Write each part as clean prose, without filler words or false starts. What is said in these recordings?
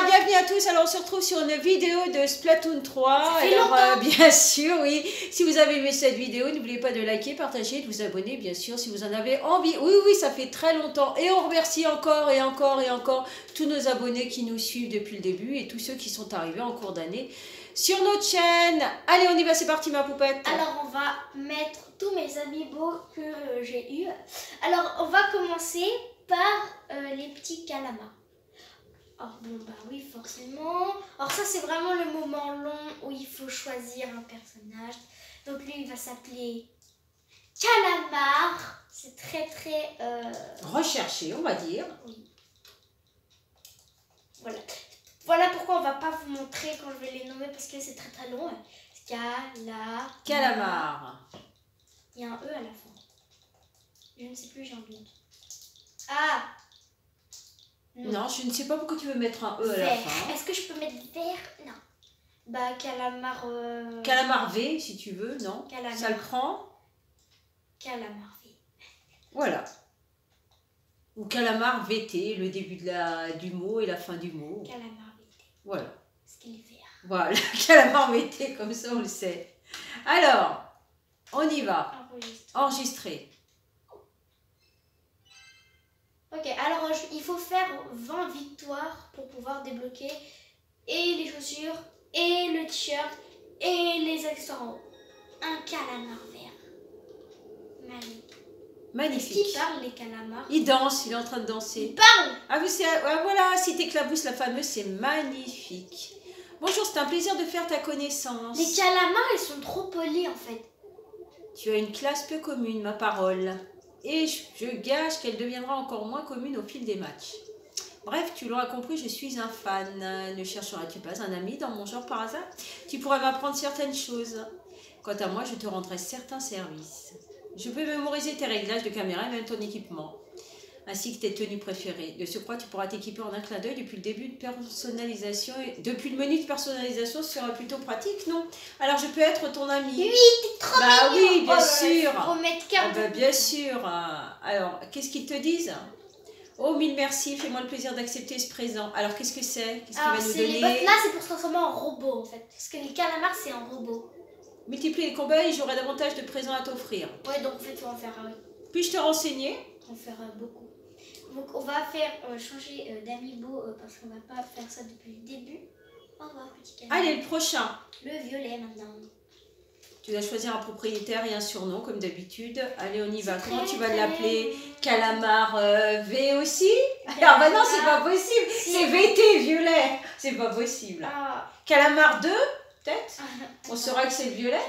bienvenue à tous. Alors on se retrouve sur une vidéo de Splatoon 3. Alors bien sûr, oui. Si vous avez aimé cette vidéo, n'oubliez pas de liker, partager, de vous abonner, bien sûr, si vous en avez envie. Oui, ça fait très longtemps. Et on remercie encore et encore et encore tous nos abonnés qui nous suivent depuis le début et tous ceux qui sont arrivés en cours d'année sur notre chaîne. Allez, on y va, c'est parti ma poupette. Alors on va mettre tous mes amiibo que j'ai eu. Alors on va commencer par les petits calamars. Alors bon bah oui forcément. Alors ça c'est vraiment le moment long où il faut choisir un personnage. Donc lui il va s'appeler Calamar. C'est très recherché, on va dire. Oui. Voilà pourquoi on va pas vous montrer quand je vais les nommer parce que c'est très long. Calamar. Il y a un E à la fin. Je ne sais plus, j'ai un doute. Ah non, je ne sais pas pourquoi tu veux mettre un E à la vert. fin. Est-ce que je peux mettre vert? Non. Bah, calamar... Calamar V, si tu veux, non? Calamar. Ça le prend? Calamar V. Voilà. Ou calamar VT, le début du mot et la fin du mot. Calamar VT. Voilà. Parce qu'il est vert. Voilà, calamar VT, comme ça on le sait. Alors, on y va. Enregistrer. Ok, alors il faut faire 20 victoires pour pouvoir débloquer et les chaussures, et le t-shirt, et les accessoires en haut. Un calamar vert. Magnifique. Est-ce qu'il parle, les calamars? Il danse, il est en train de danser. Il parle. Ah oui, voilà, si t'éclabousses la fameuse, c'est magnifique. Bonjour, c'est un plaisir de faire ta connaissance. Les calamars, ils sont trop polis en fait. Tu as une classe peu commune, ma parole. Et je gage qu'elle deviendra encore moins commune au fil des matchs. Bref, tu l'auras compris, je suis un fan. Ne chercheras-tu pas un ami dans mon genre par hasard? Tu pourrais m'apprendre certaines choses. Quant à moi, je te rendrai certains services. Je peux mémoriser tes réglages de caméra et même ton équipement, ainsi que tes tenues préférées. De surcroît, tu pourras t'équiper en un clin d'œil depuis le menu de personnalisation sera plutôt pratique, non? Alors, je peux être ton ami? Oui, t'es trop mignon. Oui, bien sûr. Faut mettre carte. Bien sûr. Alors, qu'est-ce qu'ils te disent? Oh, mille merci, fais-moi le plaisir d'accepter ce présent. Alors, qu'est-ce que c'est? Qu'est-ce qu'il va nous donner? Les bottes là, c'est pour se transformer en robot en fait. Parce que les calamars, c'est un robot. Multiplier les combats et j'aurai davantage de présents à t'offrir. Ouais, donc en fait, faut en faire Puis-je te renseigner? On va faire beaucoup. Donc, on va faire changer d'amiibo parce qu'on va pas faire ça depuis le début. Au revoir, petit calamar. Allez, le prochain. Le violet maintenant. Tu dois choisir un propriétaire et un surnom comme d'habitude. Allez, on y va. Comment tu vas l'appeler? Calamar V aussi? Alors, bah non, c'est pas possible. C'est VT, violet. C'est pas possible. Calamar 2, peut-être? On saura que c'est le violet.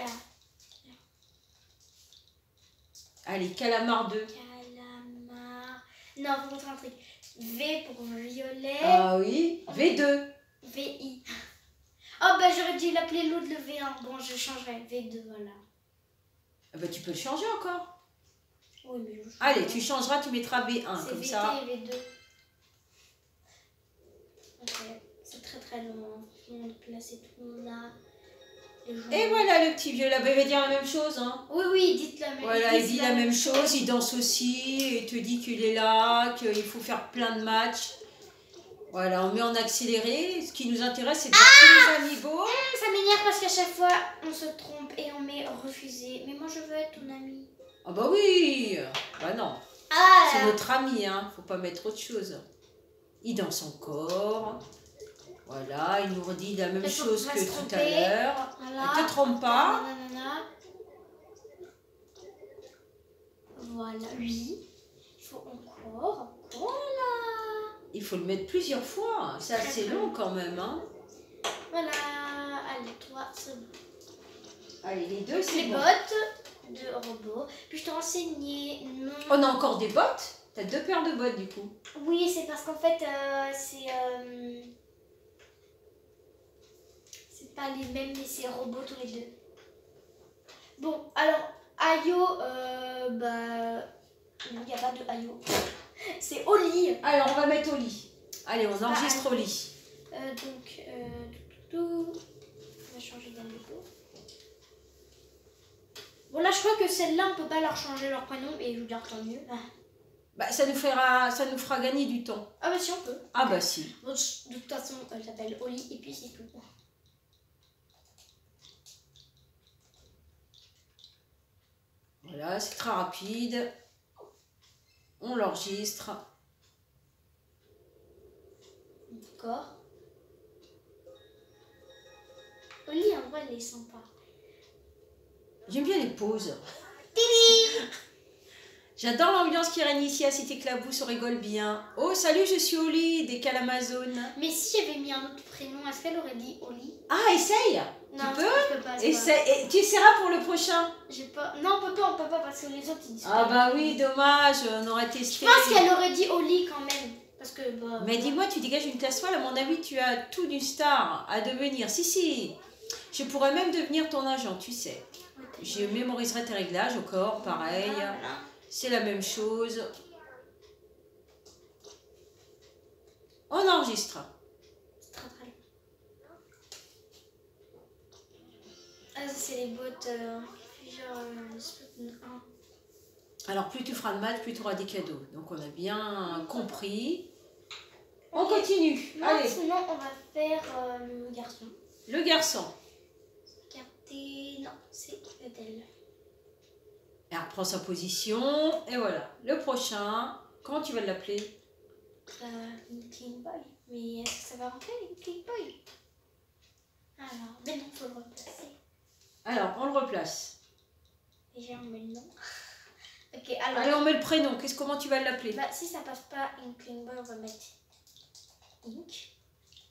Allez, Calamar 2. Calamar. Non, faut montrer un truc. V pour violet. Ah oui. V2. VI. Oh bah j'aurais dû l'appeler l'autre le V1. Bon, je changerai. V2, voilà. Ah bah tu peux le changer encore. Oui, mais je... Allez, tu changeras, tu mettras V1 comme VT ça. Et V2. Ok, c'est très long. On va placer tout le monde là. Et voilà le petit vieux là, il va dire la même chose. Hein. Oui, dites la même chose. Voilà, il dit la même chose, il danse aussi, il te dit qu'il est là, qu'il faut faire plein de matchs. Voilà, on met en accéléré. Ce qui nous intéresse, c'est de voir tous les amigos. Ça m'énerve parce qu'à chaque fois, on se trompe et on met refusé. Mais moi, je veux être ton ami. Ah bah oui. Bah non. C'est notre ami, hein. Faut pas mettre autre chose. Il danse encore. Voilà, il nous redit la même chose que tout à l'heure. Voilà. Ne te trompe pas. Voilà, oui. Il faut encore. Voilà. Il faut le mettre plusieurs fois. C'est assez long quand même. Hein. Voilà. Allez, toi, c'est bon. Allez, les deux, c'est bon. Les bottes de robot. Puis je t'ai renseigné. Non. On a encore des bottes? T'as 2 paires de bottes du coup. Oui, c'est parce qu'en fait, c'est pas les mêmes, mais c'est robots tous les deux. Bon, alors, Ayo, bah... Non, il n'y a pas de Ayo. C'est au lit. Alors, on va mettre au lit. Allez, on enregistre au lit. Donc, on va changer d'amiibo. Bon, là, je crois que celle-là, on peut pas leur changer leur prénom, et je veux dire, tant mieux. Bah, ça nous fera gagner du temps. Ah bah si, on peut. Ah bah si. Bon, de toute façon, elle s'appelle Oli et puis c'est tout. Voilà, c'est très rapide. On l'enregistre. D'accord. Oli, en vrai, elle est sympa. J'aime bien les pauses. J'adore l'ambiance qui règne ici à Cité Clabousse, on rigole bien. Oh, salut, je suis Oli, des Calamazone. Mais si j'avais mis un autre prénom, est-ce qu'elle aurait dit Oli? Ah, essaye. Non, Tu peux je peux pas. Et tu essaieras pour le prochain. J'ai pas. Non, on peut pas parce que les autres ils disent. Ah pas. bah oui, dommage, on aurait testé. Je pense qu'elle aurait dit Oli quand même. Parce que bah. Mais dis-moi, tu dégages une classe folle, à mon avis, tu as tout d'une star à devenir. Si, si. Je pourrais même devenir ton agent, tu sais. Je mémoriserai tes réglages au corps, pareil. Voilà. C'est la même chose. On enregistre. C'est très très long. Ah, ça c'est les bottes. Splatoon 1. Alors, plus tu feras de maths, plus tu auras des cadeaux. Donc, on a bien compris. On continue. Allez, Sinon, on va faire le garçon. le garçon. Regardez. Non, c'est Adèle. Elle reprend sa position. Et voilà. Le prochain. Comment tu vas l'appeler? Inkling Boy. Mais est-ce que ça va rentrer, Inkling Boy? Alors, mais non, faut le replacer. Alors, on le replace. Déjà, on met le nom. Ok, alors. Allez, on met le prénom. Comment tu vas l'appeler? Bah, si ça passe pas Inkling Boy, on va mettre Ink.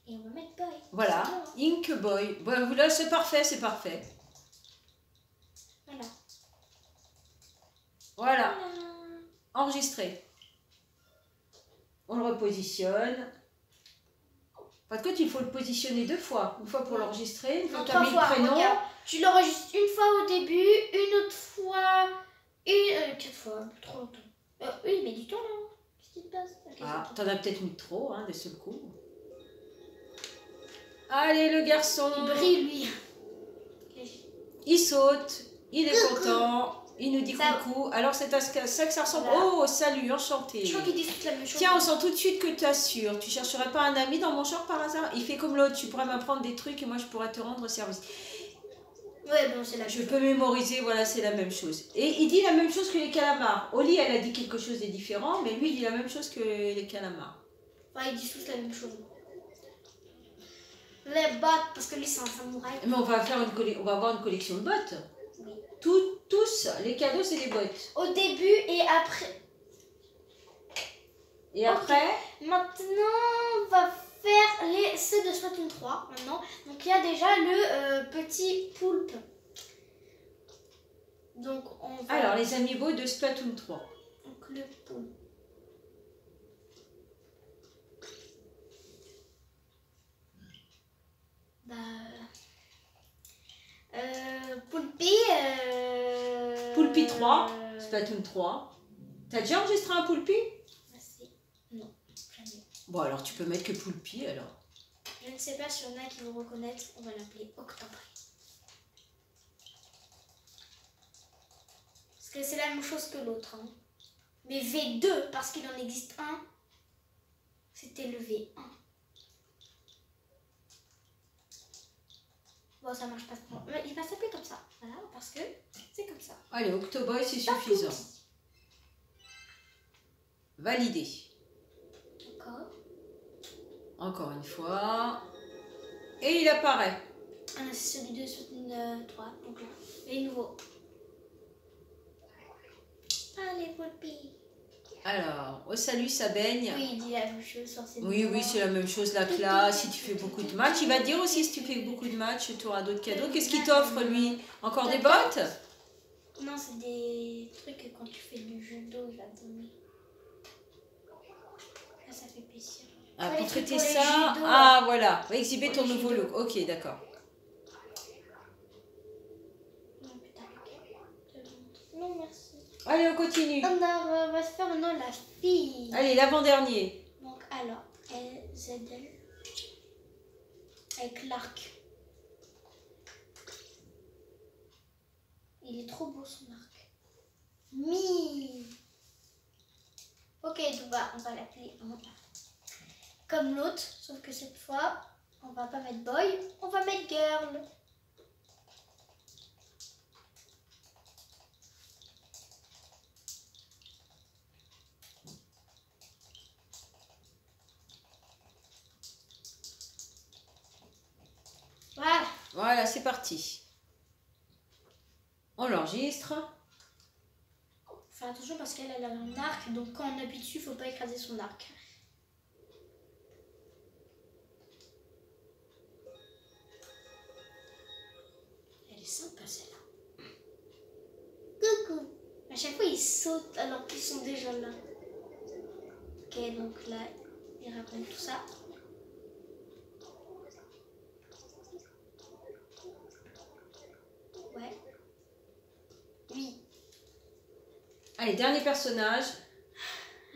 Et on va mettre Boy. Voilà. Bon, hein. Ink Boy. Bon, là, c'est parfait, c'est parfait. Voilà. Voilà. Enregistré. On le repositionne. Par contre, il faut le positionner 2 fois. Une fois pour l'enregistrer, une fois que tu as mis le prénom. Regarde. Tu l'enregistres une fois au début, une autre fois, 4 fois, trop longtemps. Oui, mais du temps là. Qu'est-ce qui se passe? Okay, Ah, t'en as peut-être mis trop, hein, d'un seul coup. Allez, le garçon. Il brille, lui. Il saute. Il est content. Il nous dit Ça- coucou. Alors, c'est à ça que ça ressemble. Voilà. Oh, salut, enchanté. Je crois qu'ils disent toute la même chose. Tiens, on sent tout de suite que tu assures. Tu chercherais pas un ami dans mon genre par hasard? Il fait comme l'autre. Tu pourrais m'apprendre des trucs et moi, je pourrais te rendre service. Ouais, bon, c'est la Je chose. peux mémoriser, voilà, c'est la même chose. Et il dit la même chose que les calamars. Oli, elle a dit quelque chose de différent, mais lui, il dit la même chose que les calamars. Enfin, ils disent tous la même chose. Les bottes, parce que lui, c'est un samouraï. Mais on va avoir une collection de bottes. Oui. Tous, les cadeaux, c'est des bottes. Au début et après. Et après, Maintenant, on va faire ceux de Splatoon 3 maintenant. Donc il y a déjà le petit poulpe. Donc on va. alors, les amiibo de Splatoon 3. Donc le poulpe. Bah. Poulpi. Poulpi 3, Splatoon 3. T'as déjà enregistré un Poulpi? Non, jamais. Bon, alors tu peux mettre que Poulpi, alors. Je ne sais pas s'il y en a qui vont reconnaître. On va l'appeler Octobre. Parce que c'est la même chose que l'autre. Hein. Mais V2, parce qu'il en existe un, c'était le V1. Bon, ça marche pas. Mais il va s'appeler comme ça. Voilà, parce que c'est comme ça. Allez, Octoboy, c'est suffisant. Validé. D'accord. Encore une fois. Et il apparaît. Ah, c'est celui de Splatoon 3. Donc là, les nouveaux. Allez, Poulpi. Alors, au salut, ça baigne. Oui, il dit la même chose sur ses Oui, oui, c'est la même chose, la classe. Si tu fais beaucoup de matchs, il va te dire aussi si tu fais beaucoup de matchs, tu auras d'autres cadeaux. Qu'est-ce qu'il t'offre, lui? Encore des bottes? Non, c'est des trucs que quand tu fais du judo, il va te donner. Là, ça fait plaisir. Ah, Ouais, pour les trucs traiter pour les ça. judo. Ah, voilà. Va exhiber Pour ton les nouveau judo. look. Ok, d'accord. Non, putain. Non, merci. Allez, on continue. On va se faire maintenant la fille. Allez, l'avant-dernier. Donc, alors, LZL avec l'arc. Il est trop beau son arc. Mi. Ok, donc bah, on va l'appeler comme l'autre, sauf que cette fois, on va pas mettre boy, on va mettre girl. Voilà. Voilà, c'est parti. On l'enregistre. Faire attention parce qu'elle a un arc, donc quand on appuie dessus, il faut pas écraser son arc. Elle est sympa celle-là. Coucou. À chaque fois, ils sautent alors qu'ils sont déjà là. Ok, donc là, il raconte tout ça. Ouais. Oui. Allez, dernier personnage.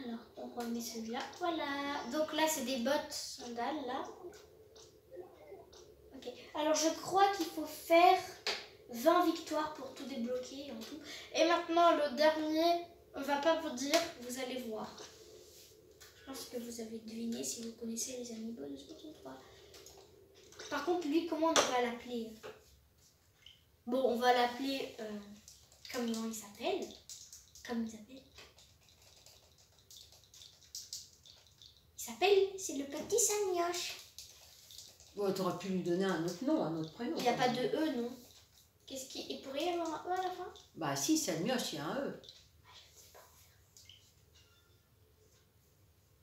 Alors, on remet celui-là. Voilà. Donc là, c'est des bottes sandales, là. Ok. Alors, je crois qu'il faut faire 20 victoires pour tout débloquer en tout. Et maintenant, le dernier, on va pas vous dire, vous allez voir. Je pense que vous avez deviné si vous connaissez les amiibo de Splatoon 3. Par contre, lui, comment on va l'appeler? Bon, on va l'appeler comme il s'appelle. Comme il s'appelle. Il s'appelle, c'est le petit Sanyoche. Bon, t'aurais pu lui donner un autre nom, un autre prénom. Il n'y a pas de E, non? Qu'est-ce qui... Il pourrait y avoir un E à la fin? Bah si, Salmioche, il y a un E.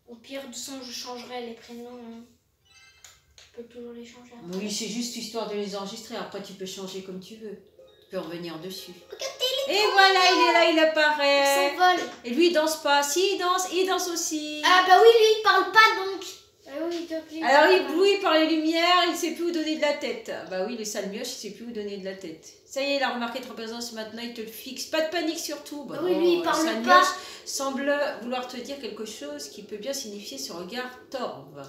Au pire, de toute façon, je changerai les prénoms. Hein. Je peux toujours les changer après. Oui, c'est juste histoire de les enregistrer. Après, tu peux changer comme tu veux. Tu peux revenir dessus. Regardez, Et voilà, il est là, il il apparaît. s'envole. Et lui, il danse pas. Si, il danse aussi. Ah bah oui, lui, il parle pas donc. Ah oui, donc lui, Alors, il parle pas. blouit par les lumières, il sait plus où donner de la tête. Bah oui, le Salmioche, il sait plus où donner de la tête. Ça y est, il a remarqué ta présence maintenant, il te le fixe. Pas de panique surtout. Bah Oui, lui, il le parle Salmioche pas. semble vouloir te dire quelque chose qui peut bien signifier ce regard torve.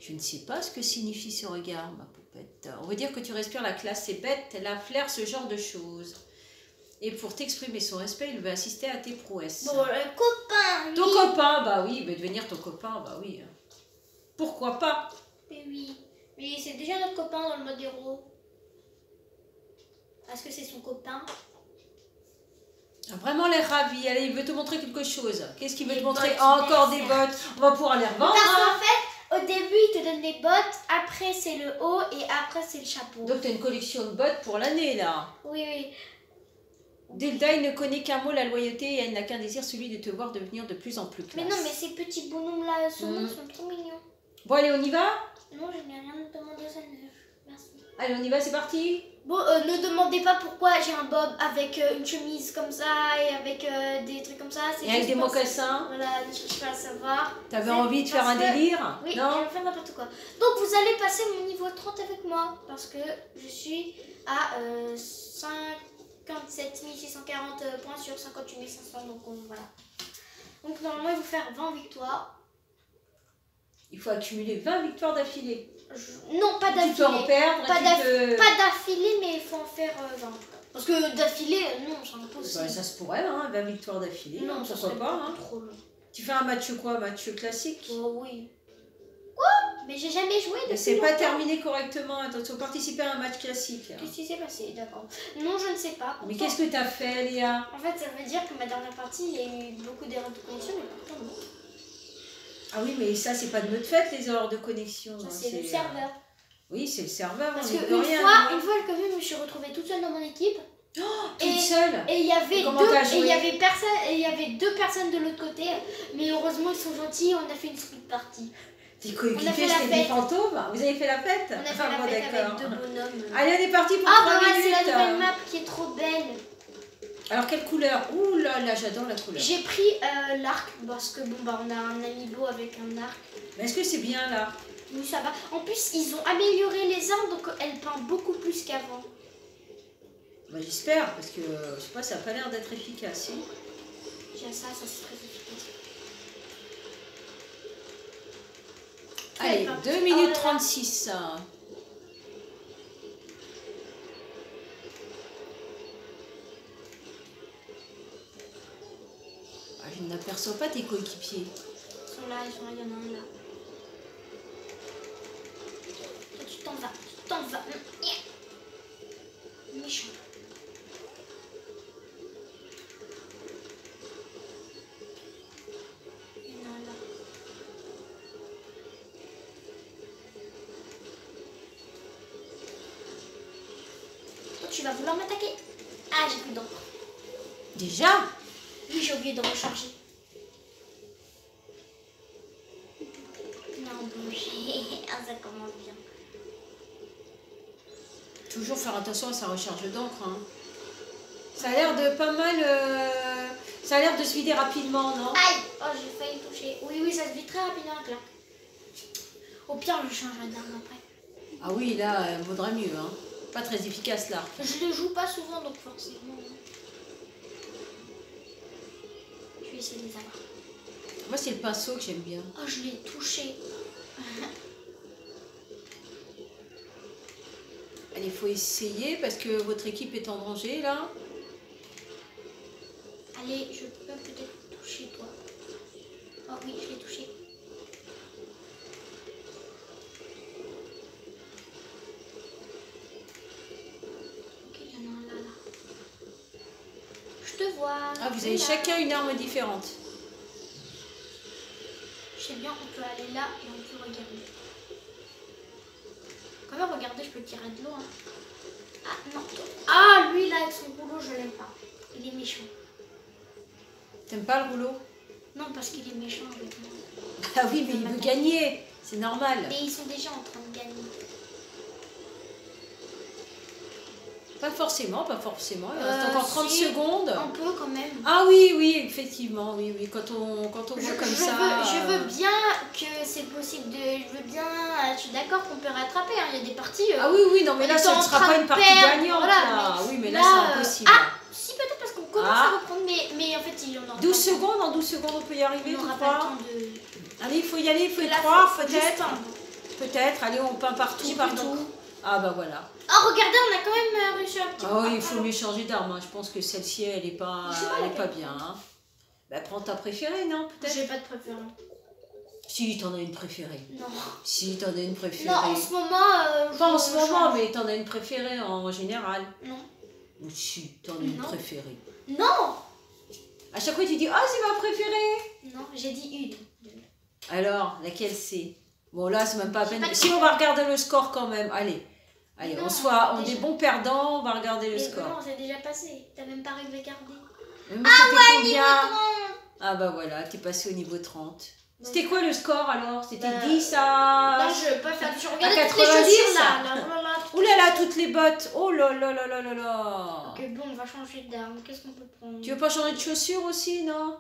Je ne sais pas ce que signifie ce regard, ma poupette. On veut dire que tu respires la classe, c'est bête, la flaire, ce genre de choses. Et pour t'exprimer son respect, il veut assister à tes prouesses. Bon, le copain, lui. Ton copain, bah oui, il veut devenir ton copain, bah oui. Pourquoi pas? Mais oui. Mais c'est déjà notre copain dans le mode héros. Est-ce que c'est son copain? Il a vraiment l'air ravi. Allez, il veut te montrer quelque chose. Qu'est-ce qu'il veut Des te montrer? bottes Encore des berserk. bottes. On va pouvoir les revendre. Parce hein. qu'en fait, au début, il te donne les bottes, après c'est le haut et après c'est le chapeau. Donc, tu as une collection de bottes pour l'année, là. Oui, oui. Delda, il ne connaît qu'un mot, la loyauté, et elle n'a qu'un désir, celui de te voir devenir de plus en plus classe. Mais non, mais ces petits bonhommes-là, saumons, Mm. sont trop mignons. Bon, allez, on y va? Non, je n'ai rien demandé à sa neuf. Merci. Allez, on y va, c'est parti. Bon, ne demandez pas pourquoi j'ai un bob avec une chemise comme ça et avec des trucs comme ça. Et avec des mocassins. Voilà, ne cherchez pas à savoir. T'avais C'est envie de faire un parce que- délire? Oui, Non? je vais faire n'importe quoi. Donc vous allez passer mon niveau 30 avec moi parce que je suis à 57 640 points sur 58 500. Donc voilà. Donc normalement il faut faire 20 victoires. Il faut accumuler 20 victoires d'affilée. Non, pas Tu peux en d'affilée. perdre. Pas tu peux... Pas d'affilée, mais il faut en faire 20. Parce que d'affilée, non, c'est impossible. Bah, ça se pourrait, hein, 20 victoires d'affilée. Non, ça pourquoi serait pas. beaucoup Hein. trop long. Tu fais un match quoi? Match classique? Oh oui. Quoi? Mais j'ai jamais joué Mais depuis c'est pas longtemps. terminé correctement. Attends, tu vas participer à un match classique. Qu'est-ce qui s'est passé? D'accord. Non, je ne sais pas. Mais Pourtant, qu'est-ce que t'as fait, Léa? en fait, ça veut dire que ma dernière partie, il y a eu beaucoup d'erreurs de connexion, mais pourtant non. Ah oui, mais ça, c'est pas de notre fait, les erreurs de connexion. Ça, hein, c'est le serveur. Oui, c'est le serveur. Parce on n'y qu'une peut rien. fois, quand même, je me suis retrouvée toute seule dans mon équipe. Toute seule. Et il y avait Et comment t'as joué? il y avait deux personnes de l'autre côté, mais heureusement ils sont gentils, on a fait une split party. Tes On a fait coéquipiers, la c'était des fête. fantômes? Vous avez fait la fête? On a fait Ah, la bon, fête d'accord. avec deux bonhommes. Allez, on est parti pour Ah 3 bah ouais, c'est la minutes. nouvelle map qui est trop belle. Alors, quelle couleur? Ouh là là, j'adore la couleur. J'ai pris l'arc parce que bon bah on a un amiibo avec un arc. Mais est-ce que c'est bien là? Oui, ça va. En plus, ils ont amélioré les armes donc elles peint beaucoup plus qu'avant. Bah, j'espère, parce que je sais pas, ça a pas l'air d'être efficace. Hein. J'ai ça c'est très efficace. Allez, peint. 2 minutes Oh là là. 36. n'aperçoit pas tes coéquipiers. Ils sont là, il y en a un là. Toi, tu t'en vas, tu t'en vas. Méchant. Il y en a un là. Toi, tu vas vouloir m'attaquer. Ah, j'ai plus d'encre. Déjà? Oui, j'ai oublié de recharger. Non, bouger. Ah, ça commence bien. Toujours faire attention à sa recharge d'encre. Hein. Ça a l'air de pas mal... Ça a l'air de se vider rapidement, non? Aïe! Oh, j'ai failli toucher. Oui, oui, ça se vit très rapidement, là. Au pire, je changerai d'arme après. Ah oui, là, vaudrait mieux. Hein. Pas très efficace, là. Je le joue pas souvent, donc forcément. Je vais essayer de les avoir. Moi, c'est le pinceau que j'aime bien. Oh, je l'ai touché. Allez, il faut essayer parce que votre équipe est en danger, là. Allez, je peux peut-être toucher toi. Oh oui, je l'ai touché. Ok, il y en a un là, là. Je te vois. Ah, vous avez là. chacun une arme différente. Je sais bien, on peut aller là et on peut regarder. Quand même, regardez, je peux tirer de l'eau. Hein. Ah non, toi. Ah, lui là, avec son boulot, je l'aime pas. Il est méchant. T'aimes pas le rouleau? Non, parce qu'il est méchant avec moi. Ah oui, mais il veut gagner. C'est normal. Mais ils sont déjà en train de gagner. Pas forcément, pas forcément. Il reste encore 30 si, secondes. Un peu quand même. Ah oui, oui, effectivement, oui, oui. Quand on voit comme ça... Je veux bien que c'est possible de... Je veux bien... Je suis d'accord qu'on peut rattraper. Hein. Il y a des parties... Ah oui, oui, non, mais là, ce ne sera pas une partie gagnante. Voilà, là. Oui, mais là, là, c'est impossible. Ah, si, peut-être parce qu'on commence à reprendre, mais en fait, il y en aura 12 secondes, en 12 secondes, on peut y arriver, on tu n'aura pas le crois? temps de... Allez, il faut y aller, il faut y Là, croire, faut juste peut-être. peindre. Peut-être, allez, on peint partout, J'ai plus partout. d'encre. Ah bah voilà. Oh, regardez, on a quand même réussi un petit peu. Ah oui, il faut lui changer d'arme. Hein. Je pense que celle-ci, elle est pas, Je sais pas, elle est elle pas est- bien. Hein. Bah, prends ta préférée, non, peut-être? J'ai pas de préférence. Si, t'en as une préférée. Non. Si, t'en as une préférée. Non, en ce moment... Pas en je ce moment, change. mais t'en as une préférée en général. Non. Ou si, t'en as une Non. préférée. Non. À chaque fois, tu dis, ah, c'est ma préférée. Non, j'ai dit une. Alors, laquelle c'est? Bon, là, c'est même pas à J'ai peine. pas de Si, on va regarder le score quand même. Allez. Allez, Non, on est déjà. bons perdants, on va regarder le Mais score. non, c'est déjà passé. T'as même pas regardé. Mais c'était combien? Niveau 30. Ah bah voilà, t'es passé au niveau 30. C'était quoi le score alors? C'était Bah, 10 à... Non, je peux pas faire. Je à regarde toutes les 90 chaussures là. Là, là, là. Ouh là là, toutes les bottes. Oh là là là là là là. Ok, bon, on va changer d'arme. Qu'est-ce qu'on peut prendre? Tu veux pas changer de chaussures aussi, non?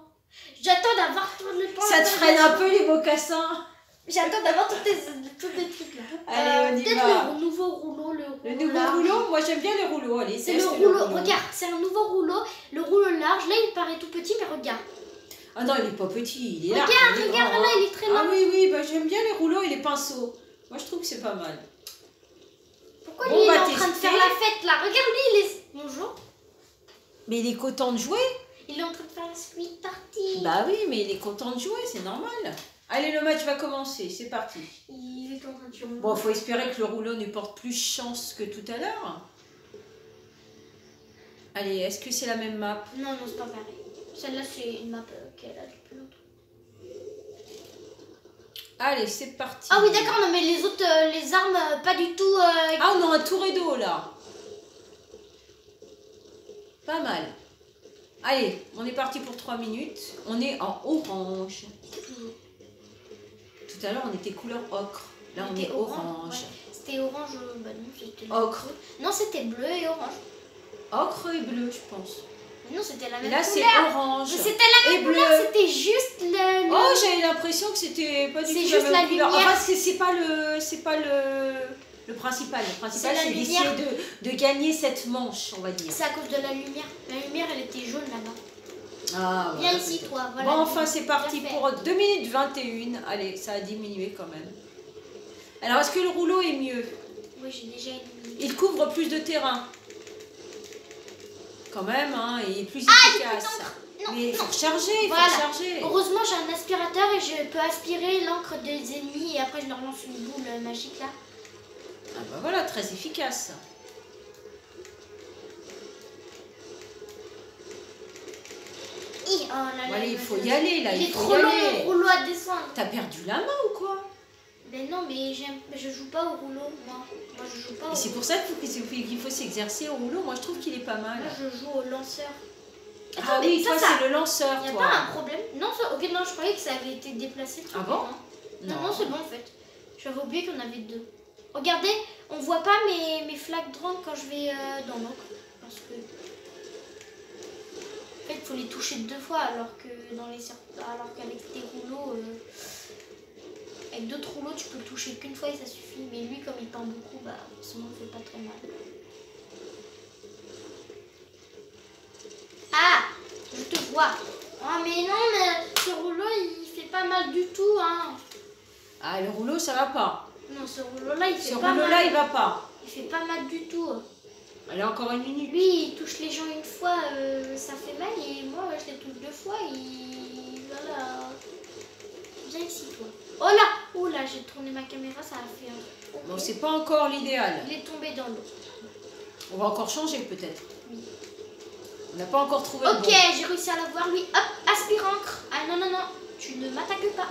J'attends d'avoir tout le temps. Ça te freine un peu les mocassins. J'attends d'avoir tous les trucs là. Allez, on y Peut-être va. le nouveau rouleau. Le nouveau large. rouleau, moi j'aime bien les rouleaux. Allez, C'est le teste rouleau. Regarde, c'est un nouveau rouleau. Le rouleau large. Là, il paraît tout petit, mais regarde. Ah non, il est pas petit, il est large. Regarde, il est regarde, grand, là, hein. il est très Ah large. oui, oui, bah, j'aime bien les rouleaux et les pinceaux. Moi je trouve que c'est pas mal. Pourquoi Bon, lui, il on est va en train de tester. faire la fête là? Regarde, lui, il est. Bonjour. Mais il est content de jouer. Il est en train de faire la suite partie. Bah oui, mais il est content de jouer, c'est normal. Allez, le match va commencer, c'est parti. Il est en train de jouer. Bon, faut espérer que le rouleau ne porte plus chance que tout à l'heure. Allez, est-ce que c'est la même map? Non, non, c'est pas pareil. Celle-là, c'est une map qu'elle a depuis longtemps. Allez, c'est parti. Ah oui, d'accord, non, mais les autres, les armes, pas du tout. Ah, on a un tour et d'eau là. Pas mal. Allez, on est parti pour 3 minutes. On est en orange. Tout à l'heure, on était couleur ocre. Là, on est orange. Ouais. C'était orange, bah non, c'était Ocre. bleu. Non, c'était bleu et orange. Ocre et bleu, je pense. Mais non, c'était la Et même là, c'est couleur. orange. Mais c'était la et même bleu. couleur, c'était juste le. Oh, j'avais l'impression que c'était pas du C'est tout juste la la même couleur. lumière. Enfin, c'est pas le principal. Le principal, C'est la c'est d'essayer lumière. de gagner cette manche, on va dire. C'est à cause de la lumière. La lumière, elle était jaune là-bas. Ah, Viens voilà, ici, peut-être. toi. Voilà, Bon, enfin, c'est parti Bien fait. pour 2 minutes 21. Allez, ça a diminué quand même. Alors, est-ce que le rouleau est mieux? Oui, j'ai déjà éliminé. Il couvre plus de terrain. Quand même, hein, il est plus efficace. Mais il faut recharger, il faut Voilà. recharger. Heureusement, j'ai un aspirateur et je peux aspirer l'encre des ennemis et après je leur lance une boule magique là. Ah bah voilà, très efficace. Oh là là, Allez, il faut y aller là, Il est il faut trop y long, aller. le rouleau à descendre. T'as perdu la main ou quoi? Ben non, mais je joue pas au rouleau, moi. Moi, je joue pas au Et c'est rouleau. pour ça qu'il faut s'exercer au rouleau. Moi, je trouve qu'il est pas mal. Moi, je joue au lanceur. Ah Attendez, oui, toi, c'est le lanceur, Il n'y a toi. pas un problème. Non, ok, non, je croyais que ça avait été déplacé. Ah bon? Non, non, c'est bon en fait. J'avais oublié qu'on avait deux. Regardez, on voit pas mes flaques de drone quand je vais dans l'encre. Parce que. En fait, il faut les toucher deux fois alors que dans les alors qu'avec tes rouleaux. Avec d'autres rouleaux, tu peux le toucher qu'une fois et ça suffit. Mais lui, comme il peint beaucoup, bah forcément, il fait pas très mal. Ah, je te vois. Ah mais non, mais ce rouleau, il fait pas mal du tout, hein. Ah, le rouleau, ça va pas. Non, ce rouleau-là, il fait Ce pas mal. rouleau-là, il va pas. Il fait pas mal du tout. Allez, encore une minute. Lui, il touche les gens une fois, ça fait mal. Et moi, je les touche deux fois. Et voilà. Viens ici, toi. Oh là! Oh là, j'ai tourné ma caméra, ça a fait un truc. Bon, c'est pas encore l'idéal. Il est tombé dans l'eau. On va encore changer, peut-être. Oui. On n'a pas encore trouvé le Ok, bon. j'ai réussi à l'avoir. Lui, hop, aspire encre. Ah non, non, non, tu ne m'attaques pas.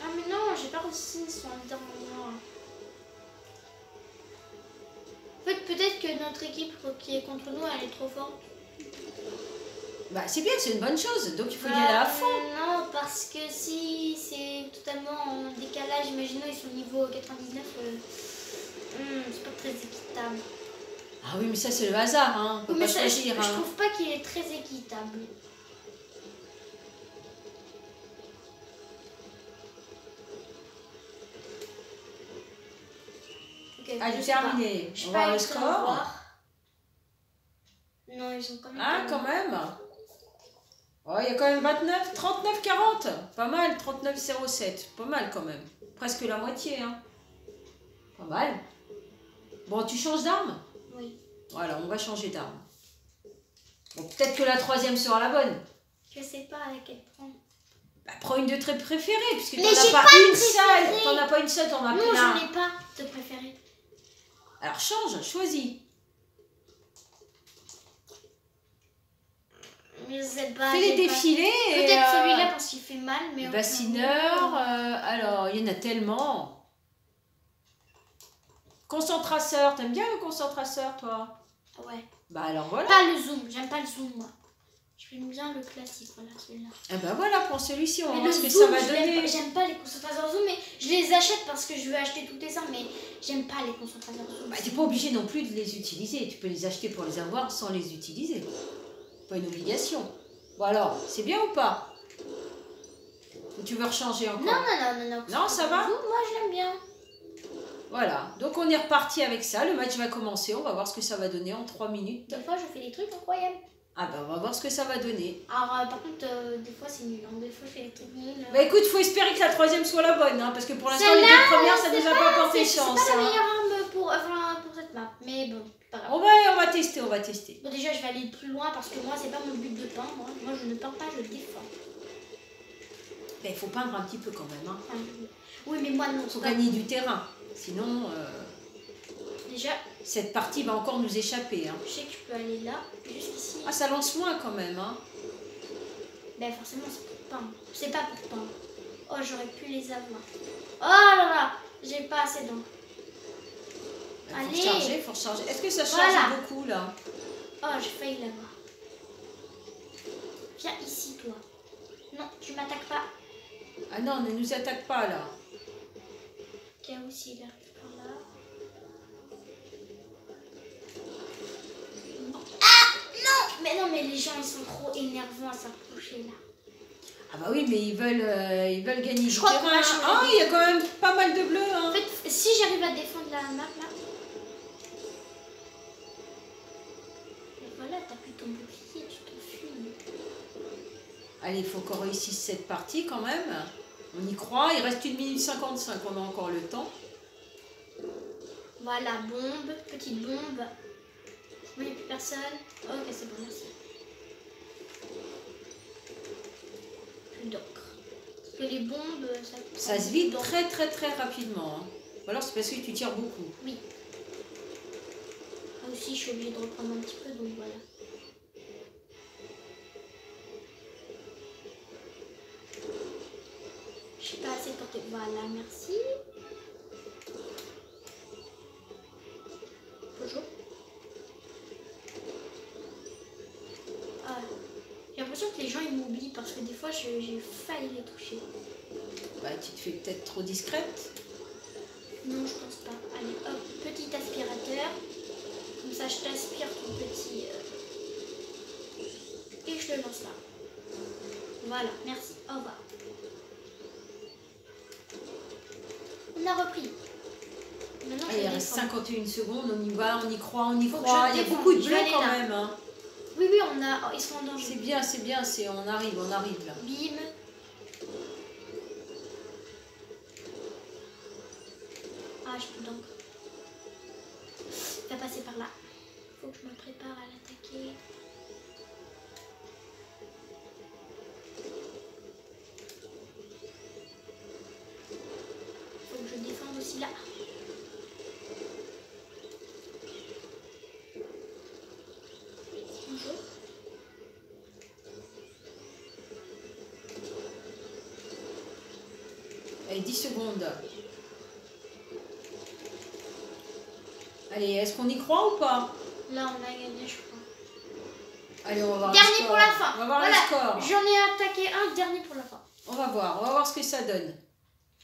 Ah mais non, j'ai pas réussi son dans moi. En fait, peut-être que notre équipe qui est contre nous, elle est trop forte. Bah, c'est bien, c'est une bonne chose. Donc, il faut y aller à fond. Non, parce que si c'est totalement en décalage, imaginons ils sont niveau 99, c'est pas très équitable. Ah oui, mais ça, c'est le hasard, hein. On peut Mais pas ça, choisir, je hein. trouve pas qu'il est très équitable. Ok, Allez, je sais pas. terminé. Je On sais va voir pas le est-ce qu'on va score. voir. Non, ils ont quand même. Ah, quand même. Oh, il y a quand même 29, 39, 40. Pas mal, 39, 07. Pas mal quand même. Presque la moitié, hein. Pas mal. Bon, tu changes d'arme? Oui. Voilà, on va changer d'arme. Bon, peut-être que la troisième sera la bonne. Je sais pas laquelle prendre. Bah, prends une de tes préférées, puisque Mais t'en as j'ai pas pas de une seule. préférée. T'en as pas une seule, t'en as Non, plein. j'en ai pas de préféré. Alors change, choisis. Mais je sais pas. Fais les j'ai pas- défilés. et, Peut-être celui-là parce qu'il fait mal, mais. Bassineur, alors il y en a tellement. Concentrasseur, t'aimes bien le concentrasseur toi? Ouais. Bah alors voilà. Pas le zoom, j'aime pas le zoom moi. J'aime bien le classique, voilà celui-là. Ah bah voilà, prends celui-ci, on va Mais voir le ce que zoom, ça va je l'aime donner. pas. J'aime pas les concentrateurs zoom, mais je les achète parce que je veux acheter toutes les armes, mais j'aime pas les concentrateurs zoom. Bah t'es pas obligé non plus de les utiliser, tu peux les acheter pour les avoir sans les utiliser. Pas une obligation. Bon alors, c'est bien ou pas? Ou tu veux rechanger encore? Non, non, non, non, non. Non, ça va? Zoom, moi je l'aime bien. Voilà, donc on est reparti avec ça, le match va commencer, on va voir ce que ça va donner en 3 minutes. Des fois je fais des trucs incroyables. Ah bah on va voir ce que ça va donner. Alors par contre, des fois c'est nul. Hein. Des fois je fais des trucs nuls. Bah écoute, faut espérer que la troisième soit la bonne, hein, parce que pour l'instant les Celle-là, deux premières ça nous a pas porté C'est chance. pas la hein. meilleure arme pour cette map, mais bon, pas grave. On va tester, on va tester. Bon, déjà je vais aller plus loin parce que moi c'est pas mon but de peindre. Hein. Moi je ne peins pas, je défends. Mais il faut peindre un petit peu quand même. Hein. Enfin, oui, mais moi non. Faut pas- gagner du terrain, sinon Déjà, cette partie va encore nous échapper. Hein. je sais que je peux aller là, jusqu'ici. Ah ça lance moins quand même. Hein. Ben forcément c'est pour peindre. C'est pas pour peindre. Oh, j'aurais pu les avoir. Oh là là, j'ai pas assez d'encre. Faut Allez. recharger, faut recharger. Est-ce que ça charge Voilà. beaucoup là? Oh, j'ai failli l'avoir. Viens ici, toi. Non, tu m'attaques pas. Ah non, ne nous attaque pas là. Chaos, il arrive par là. Ah non. Mais non, mais les gens, ils sont trop énervants à s'approcher là. Ah bah oui, mais ils veulent gagner du crois qu'on terrain. a changé. Ah, il y a quand même pas mal de bleus. Hein. En fait, si j'arrive à défendre la map là. Et voilà, t'as plus ton bouclier, tu t'enfuis. Allez, il faut qu'on réussisse cette partie quand même. On y croit. Il reste 1 minute 55, on a encore le temps. Voilà, bombe, petite bombe. Oui, il n'y a plus personne. Ok, c'est bon, merci. plus d'encre. Parce que les bombes, ça se vide très très très rapidement. Hein. Ou alors c'est parce que tu tires beaucoup. Oui. Moi aussi, je suis obligée de reprendre un petit peu, donc voilà. Je suis pas assez portée. Voilà, merci. Bonjour. Ah, j'ai l'impression que les gens ils m'oublient parce que des fois j'ai failli les toucher. Bah, tu te fais peut-être trop discrète. Non, je pense pas. Allez, hop, petit aspirateur. Comme ça, je t'aspire ton petit... Et je le lance là. Voilà, merci. Au revoir. On a repris. Maintenant, Ah, il reste 51 secondes, on y va, on y croit, on y Faut que croit. je Il y a défende, beaucoup de je jeux vais aller quand là. même. Hein. Oui, oui, on a... oh, ils sont en danger. C'est bien, on arrive là. Bim. Ah, j'ai plus d'encre. Il va passer par là. Faut que je me prépare à l'attaquer. Faut que je défende aussi là. Bonjour. Allez, 10 secondes. Allez, est-ce qu'on y croit ou pas? Là, on a gagné, je crois. Allez, on va voir Dernier le score. pour la fin. On va voir Voilà. le score. J'en ai attaqué un, dernier pour la fin. On va voir ce que ça donne.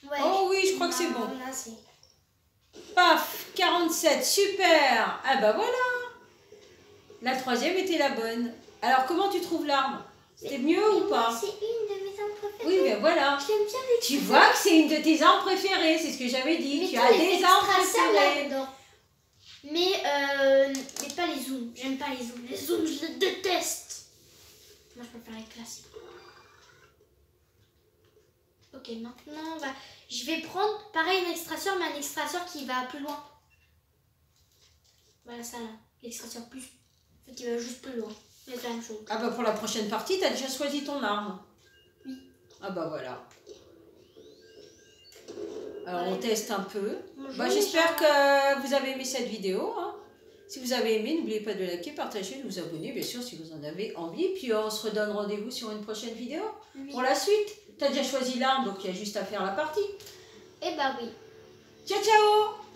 Ouais. Oh oui, je crois que c'est bon. Là, c'est... Paf, 47, super. Ah bah voilà. La troisième était la bonne. Alors, comment tu trouves l'arme? C'était mieux ou pas? C'est une de mes armes préférées. Oui, mais voilà. Je l'aime bien les Tu vois que c'est une de tes armes préférées, c'est ce que j'avais dit. mais Tu as des armes préférées préférées. là-dedans. Mais pas les zooms. J'aime pas les zooms. Les zooms, je les déteste. Moi, je préfère les classiques. Ok, maintenant, je vais prendre pareil un extracteur, mais un extracteur qui va plus loin. Voilà ça là. L'extracteur plus. En fait, il va juste plus loin. Mais c'est la même chose. Ah bah pour la prochaine partie, tu as déjà choisi ton arme. Oui. Ah bah voilà. Alors Ouais. on teste un peu. Bonjour, Bah, j'espère que vous avez aimé cette vidéo. Hein. Si vous avez aimé, n'oubliez pas de liker, partager, de vous abonner, bien sûr, si vous en avez envie. Puis on se redonne rendez-vous sur une prochaine vidéo. Oui. Pour la suite, tu as déjà choisi l'arme, donc il y a juste à faire la partie. Eh bah oui. Ciao, ciao!